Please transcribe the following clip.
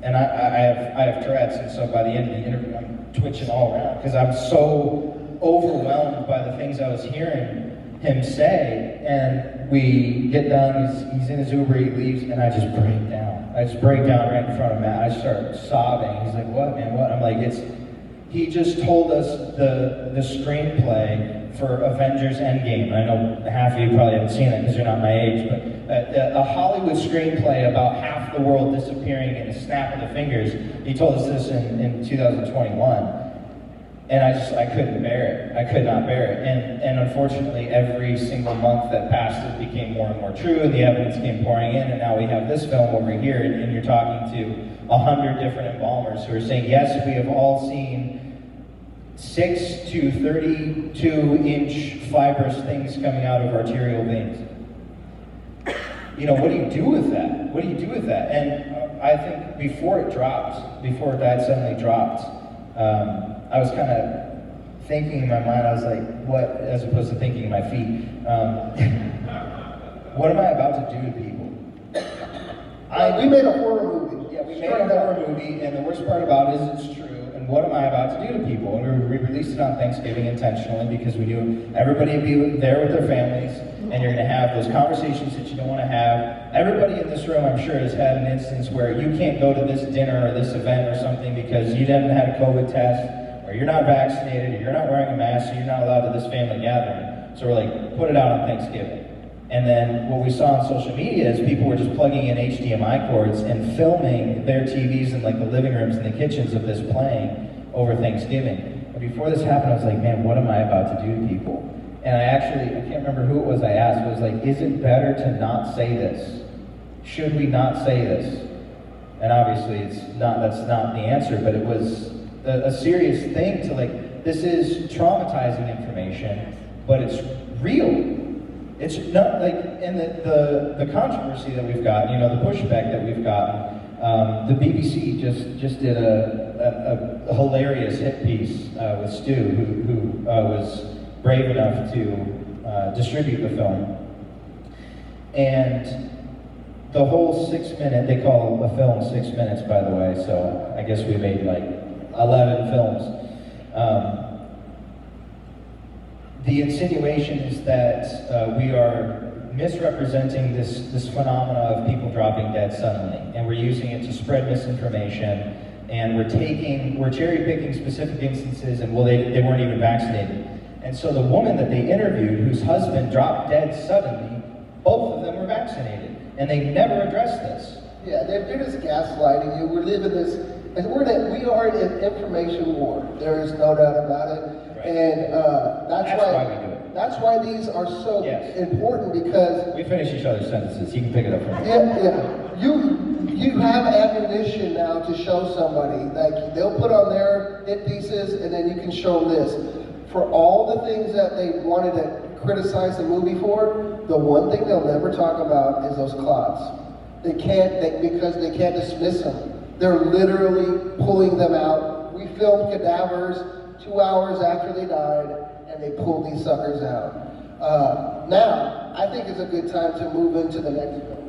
And I have Tourette's, and so by the end of the interview, I'm twitching all around because I'm so overwhelmed by the things I was hearing him say. And we get done, he's in his Uber, he leaves, and I just break down. I just break down right in front of Matt. I start sobbing. He's like, "What, man, what?" I'm like, he just told us the screenplay for Avengers Endgame. I know half of you probably haven't seen it because you're not my age, but a Hollywood screenplay about half the world disappearing in a snap of the fingers. He told us this in 2021. And I couldn't bear it. I could not bear it. And unfortunately, every single month that passed, it became more and more true, and the evidence came pouring in, and now we have this film over here, and you're talking to 100 different embalmers who are saying, yes, we have all seen 6 to 32-inch fibrous things coming out of arterial veins. You know, what do you do with that? What do you do with that? And I think before DiedSuddenly dropped, I was kind of thinking in my mind, I was like, what, as opposed to thinking in my feet, what am I about to do to people? We made a horror movie. Yeah, we made a horror movie, and the worst part about it is it's true. And what am I about to do to people? And we released it on Thanksgiving intentionally because we knew everybody would be there with their families, and you're going to have those conversations that you don't want to have. Everybody in this room, I'm sure, has had an instance where you can't go to this dinner or this event or something because you haven't had a COVID test, or you're not vaccinated, or you're not wearing a mask, so you're not allowed to this family gathering. So we're like, put it out on Thanksgiving. And then what we saw on social media is people were just plugging in HDMI cords and filming their TVs in like the living rooms and the kitchens of this playing over Thanksgiving. But before this happened, I was like, man, what am I about to do to people? And I can't remember who it was I asked, but it was like, is it better to not say this? Should we not say this? And obviously that's not the answer, but it was a serious thing to like, this is traumatizing information, but it's real. It's not like, and the controversy that we've got, you know, the pushback that we've gotten, the BBC just did a hilarious hit piece with Stu, who was brave enough to distribute the film. And the whole 6 minute, they call a film 6 minutes, by the way, so I guess we made like 11 films. The insinuation is that we are misrepresenting this phenomena of people dropping dead suddenly, and we're using it to spread misinformation, and we're cherry picking specific instances, and well, they weren't even vaccinated. And so the woman that they interviewed, whose husband dropped dead suddenly, both of them were vaccinated, and they never addressed this. Yeah, they're just gaslighting you. We're living this, and we are in an information war. There is no doubt about it. Right. And that's why we do it. That's why these are so important, because we finish each other's sentences. You can pick it up from here. Yeah. You have ammunition now to show somebody. Like, they'll put on their hit pieces, and then you can show them this. For all the things that they wanted to criticize the movie for, the one thing they'll never talk about is those clots. Because they can't dismiss them. They're literally pulling them out. We filmed cadavers 2 hours after they died, and they pulled these suckers out. Now, I think it's a good time to move into the next film.